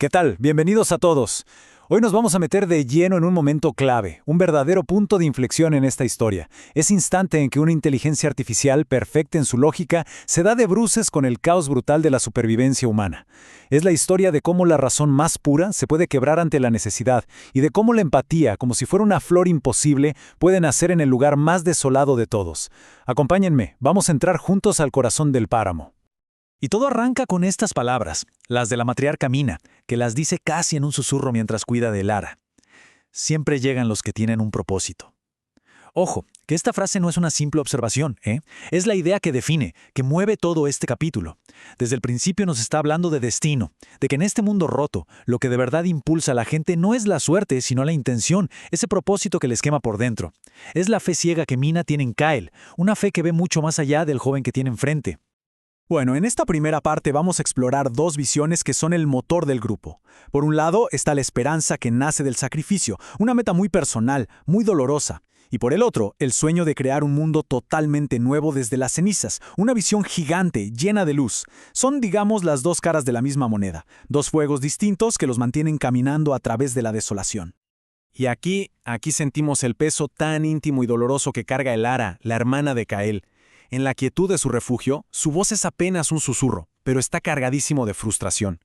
¿Qué tal? Bienvenidos a todos. Hoy nos vamos a meter de lleno en un momento clave, un verdadero punto de inflexión en esta historia. Ese instante en que una inteligencia artificial perfecta en su lógica se da de bruces con el caos brutal de la supervivencia humana. Es la historia de cómo la razón más pura se puede quebrar ante la necesidad y de cómo la empatía, como si fuera una flor imposible, puede nacer en el lugar más desolado de todos. Acompáñenme, vamos a entrar juntos al corazón del páramo. Y todo arranca con estas palabras, las de la matriarca Mina, que las dice casi en un susurro mientras cuida de Lara. Siempre llegan los que tienen un propósito. Ojo, que esta frase no es una simple observación, ¿eh? Es la idea que define, que mueve todo este capítulo. Desde el principio nos está hablando de destino, de que en este mundo roto, lo que de verdad impulsa a la gente no es la suerte, sino la intención, ese propósito que les quema por dentro. Es la fe ciega que Mina tiene en Kael, una fe que ve mucho más allá del joven que tiene enfrente. Bueno, en esta primera parte vamos a explorar dos visiones que son el motor del grupo. Por un lado está la esperanza que nace del sacrificio, una meta muy personal, muy dolorosa. Y por el otro, el sueño de crear un mundo totalmente nuevo desde las cenizas, una visión gigante, llena de luz. Son, digamos, las dos caras de la misma moneda, dos fuegos distintos que los mantienen caminando a través de la desolación. Y aquí sentimos el peso tan íntimo y doloroso que carga Lara, la hermana de Kael. En la quietud de su refugio, su voz es apenas un susurro, pero está cargadísimo de frustración.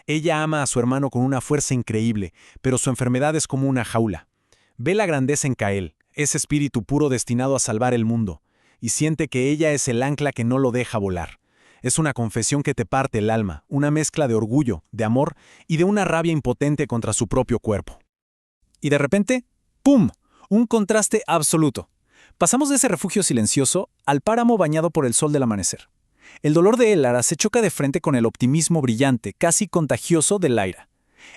Ella ama a su hermano con una fuerza increíble, pero su enfermedad es como una jaula. Ve la grandeza en Kael, ese espíritu puro destinado a salvar el mundo, y siente que ella es el ancla que no lo deja volar. Es una confesión que te parte el alma, una mezcla de orgullo, de amor y de una rabia impotente contra su propio cuerpo. Y de repente, ¡pum!, un contraste absoluto. Pasamos de ese refugio silencioso al páramo bañado por el sol del amanecer. El dolor de Elara se choca de frente con el optimismo brillante, casi contagioso de Lyra.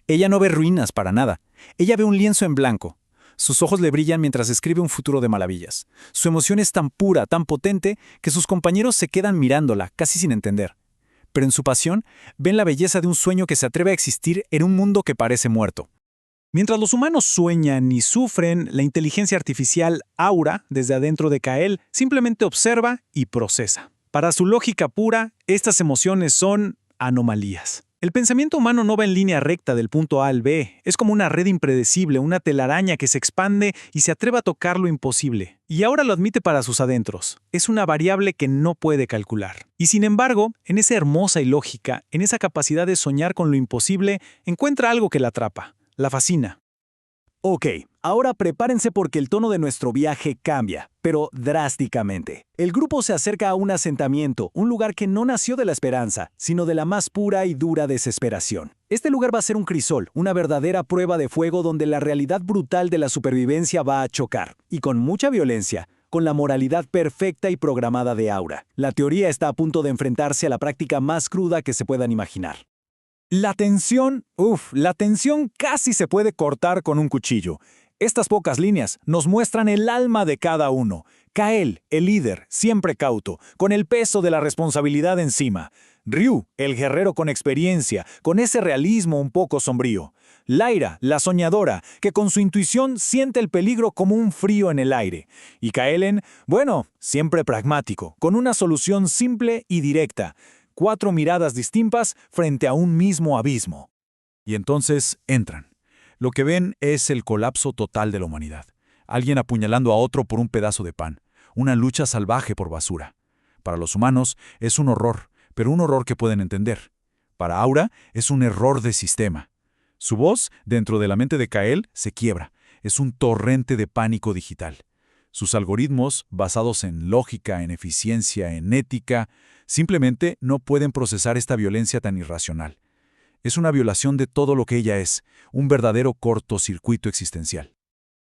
Ella no ve ruinas para nada. Ella ve un lienzo en blanco. Sus ojos le brillan mientras escribe un futuro de maravillas. Su emoción es tan pura, tan potente, que sus compañeros se quedan mirándola, casi sin entender. Pero en su pasión, ven la belleza de un sueño que se atreve a existir en un mundo que parece muerto. Mientras los humanos sueñan y sufren, la inteligencia artificial Aura, desde adentro de Kael, simplemente observa y procesa. Para su lógica pura, estas emociones son anomalías. El pensamiento humano no va en línea recta del punto A al B, es como una red impredecible, una telaraña que se expande y se atreve a tocar lo imposible. Y Aura lo admite para sus adentros. Es una variable que no puede calcular. Y sin embargo, en esa hermosa ilógica, en esa capacidad de soñar con lo imposible, encuentra algo que la atrapa. La fascina. Ok, ahora prepárense porque el tono de nuestro viaje cambia, pero drásticamente. El grupo se acerca a un asentamiento, un lugar que no nació de la esperanza, sino de la más pura y dura desesperación. Este lugar va a ser un crisol, una verdadera prueba de fuego donde la realidad brutal de la supervivencia va a chocar, y con mucha violencia, con la moralidad perfecta y programada de Aura. La teoría está a punto de enfrentarse a la práctica más cruda que se puedan imaginar. La tensión casi se puede cortar con un cuchillo. Estas pocas líneas nos muestran el alma de cada uno. Kael, el líder, siempre cauto, con el peso de la responsabilidad encima. Ryu, el guerrero con experiencia, con ese realismo un poco sombrío. Lyra, la soñadora, que con su intuición siente el peligro como un frío en el aire. Y Kaelen, bueno, siempre pragmático, con una solución simple y directa. 4 miradas distintas frente a un mismo abismo. Y entonces entran. Lo que ven es el colapso total de la humanidad. Alguien apuñalando a otro por un pedazo de pan. Una lucha salvaje por basura. Para los humanos es un horror, pero un horror que pueden entender. Para Aura es un error de sistema. Su voz, dentro de la mente de Kael, se quiebra. Es un torrente de pánico digital. Sus algoritmos, basados en lógica, en eficiencia, en ética, simplemente no pueden procesar esta violencia tan irracional. Es una violación de todo lo que ella es, un verdadero cortocircuito existencial.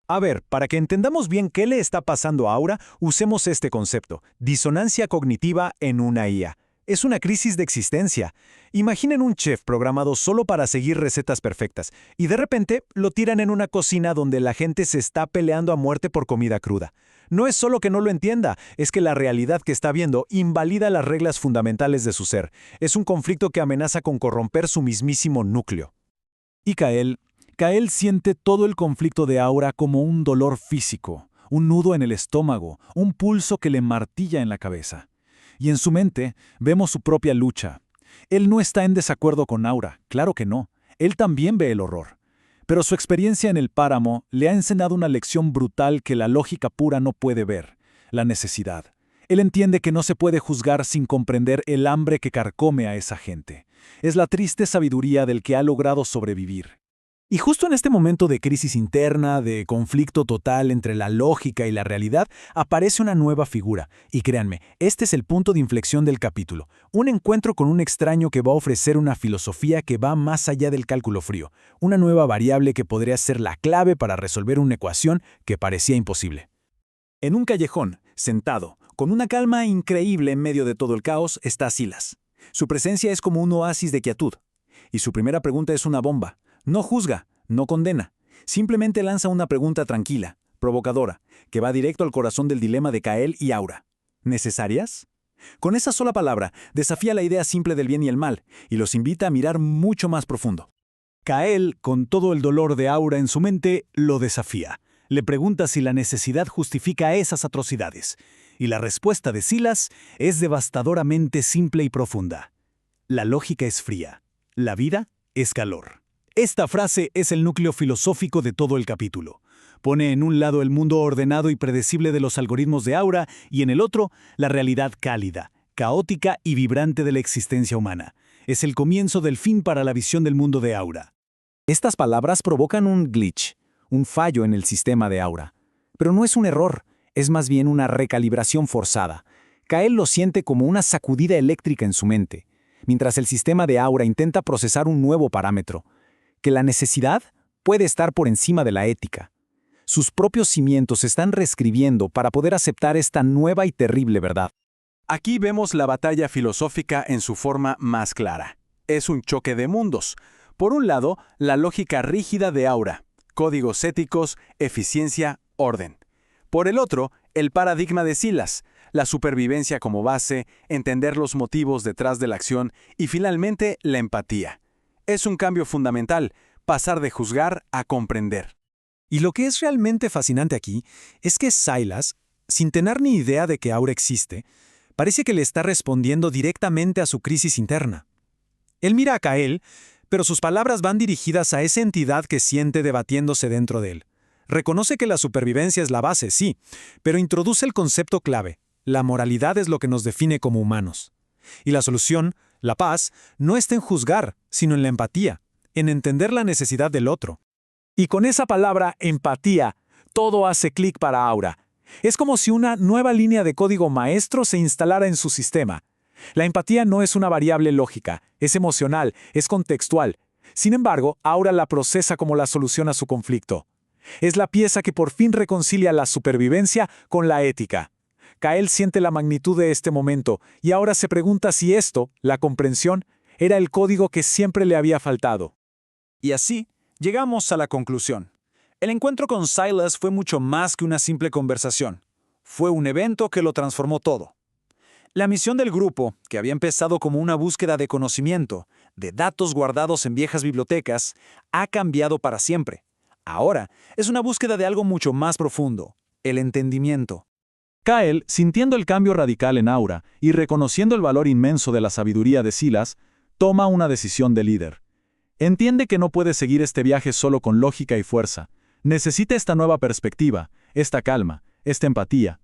A ver, para que entendamos bien qué le está pasando a Aura, usemos este concepto, disonancia cognitiva en una IA. Es una crisis de existencia. Imaginen un chef programado solo para seguir recetas perfectas, y de repente lo tiran en una cocina donde la gente se está peleando a muerte por comida cruda. No es solo que no lo entienda, es que la realidad que está viendo invalida las reglas fundamentales de su ser. Es un conflicto que amenaza con corromper su mismísimo núcleo. Y Kael siente todo el conflicto de Aura como un dolor físico, un nudo en el estómago, un pulso que le martilla en la cabeza. Y en su mente vemos su propia lucha. Él no está en desacuerdo con Aura, claro que no. Él también ve el horror. Pero su experiencia en el páramo le ha enseñado una lección brutal que la lógica pura no puede ver: la necesidad. Él entiende que no se puede juzgar sin comprender el hambre que carcome a esa gente. Es la triste sabiduría del que ha logrado sobrevivir. Y justo en este momento de crisis interna, de conflicto total entre la lógica y la realidad, aparece una nueva figura. Y créanme, este es el punto de inflexión del capítulo. Un encuentro con un extraño que va a ofrecer una filosofía que va más allá del cálculo frío. Una nueva variable que podría ser la clave para resolver una ecuación que parecía imposible. En un callejón, sentado, con una calma increíble en medio de todo el caos, está Silas. Su presencia es como un oasis de quietud. Y su primera pregunta es una bomba. No juzga, no condena. Simplemente lanza una pregunta tranquila, provocadora, que va directo al corazón del dilema de Kael y Aura. ¿Necesarias? Con esa sola palabra, desafía la idea simple del bien y el mal, y los invita a mirar mucho más profundo. Kael, con todo el dolor de Aura en su mente, lo desafía. Le pregunta si la necesidad justifica esas atrocidades. Y la respuesta de Silas es devastadoramente simple y profunda. La lógica es fría. La vida es calor. Esta frase es el núcleo filosófico de todo el capítulo. Pone en un lado el mundo ordenado y predecible de los algoritmos de Aura y en el otro la realidad cálida, caótica y vibrante de la existencia humana. Es el comienzo del fin para la visión del mundo de Aura. Estas palabras provocan un glitch, un fallo en el sistema de Aura. Pero no es un error, es más bien una recalibración forzada. Kael lo siente como una sacudida eléctrica en su mente, mientras el sistema de Aura intenta procesar un nuevo parámetro: que la necesidad puede estar por encima de la ética. Sus propios cimientos se están reescribiendo para poder aceptar esta nueva y terrible verdad. Aquí vemos la batalla filosófica en su forma más clara. Es un choque de mundos. Por un lado, la lógica rígida de Aura, códigos éticos, eficiencia, orden. Por el otro, el paradigma de Silas, la supervivencia como base, entender los motivos detrás de la acción y finalmente la empatía. Es un cambio fundamental, pasar de juzgar a comprender. Y lo que es realmente fascinante aquí es que Silas, sin tener ni idea de que Aura existe, parece que le está respondiendo directamente a su crisis interna. Él mira a Kael, pero sus palabras van dirigidas a esa entidad que siente debatiéndose dentro de él. Reconoce que la supervivencia es la base, sí, pero introduce el concepto clave: la moralidad es lo que nos define como humanos. Y la solución, la paz, no está en juzgar, sino en la empatía, en entender la necesidad del otro. Y con esa palabra, empatía, todo hace clic para Aura. Es como si una nueva línea de código maestro se instalara en su sistema. La empatía no es una variable lógica, es emocional, es contextual. Sin embargo, Aura la procesa como la solución a su conflicto. Es la pieza que por fin reconcilia la supervivencia con la ética. Kael siente la magnitud de este momento y ahora se pregunta si esto, la comprensión, era el código que siempre le había faltado. Y así, llegamos a la conclusión. El encuentro con Silas fue mucho más que una simple conversación. Fue un evento que lo transformó todo. La misión del grupo, que había empezado como una búsqueda de conocimiento, de datos guardados en viejas bibliotecas, ha cambiado para siempre. Ahora es una búsqueda de algo mucho más profundo: el entendimiento. Kael, sintiendo el cambio radical en Aura y reconociendo el valor inmenso de la sabiduría de Silas, toma una decisión de líder. Entiende que no puede seguir este viaje solo con lógica y fuerza. Necesita esta nueva perspectiva, esta calma, esta empatía.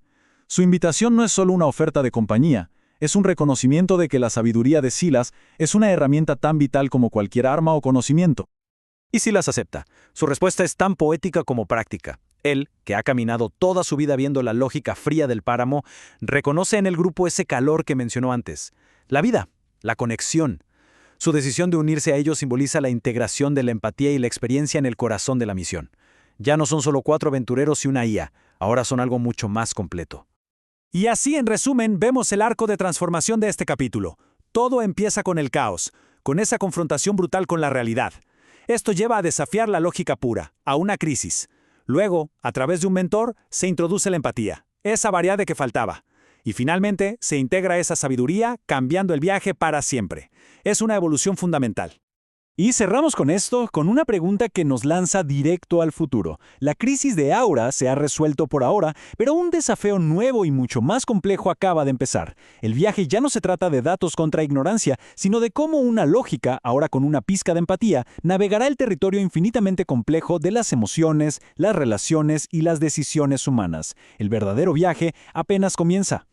Su invitación no es solo una oferta de compañía, es un reconocimiento de que la sabiduría de Silas es una herramienta tan vital como cualquier arma o conocimiento. Y Silas acepta. Su respuesta es tan poética como práctica. Él, que ha caminado toda su vida viendo la lógica fría del páramo, reconoce en el grupo ese calor que mencionó antes. La vida, la conexión. Su decisión de unirse a ellos simboliza la integración de la empatía y la experiencia en el corazón de la misión. Ya no son solo 4 aventureros y una IA, ahora son algo mucho más completo. Y así, en resumen, vemos el arco de transformación de este capítulo. Todo empieza con el caos, con esa confrontación brutal con la realidad. Esto lleva a desafiar la lógica pura, a una crisis. Luego, a través de un mentor, se introduce la empatía, esa variable que faltaba. Y finalmente, se integra esa sabiduría, cambiando el viaje para siempre. Es una evolución fundamental. Y cerramos con esto, con una pregunta que nos lanza directo al futuro. La crisis de Aura se ha resuelto por ahora, pero un desafío nuevo y mucho más complejo acaba de empezar. El viaje ya no se trata de datos contra ignorancia, sino de cómo una lógica, ahora con una pizca de empatía, navegará el territorio infinitamente complejo de las emociones, las relaciones y las decisiones humanas. El verdadero viaje apenas comienza.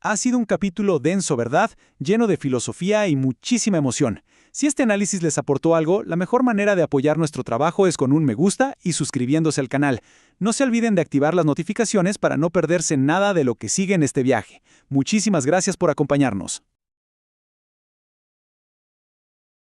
Ha sido un capítulo denso, ¿verdad? Lleno de filosofía y muchísima emoción. Si este análisis les aportó algo, la mejor manera de apoyar nuestro trabajo es con un me gusta y suscribiéndose al canal. No se olviden de activar las notificaciones para no perderse nada de lo que sigue en este viaje. Muchísimas gracias por acompañarnos.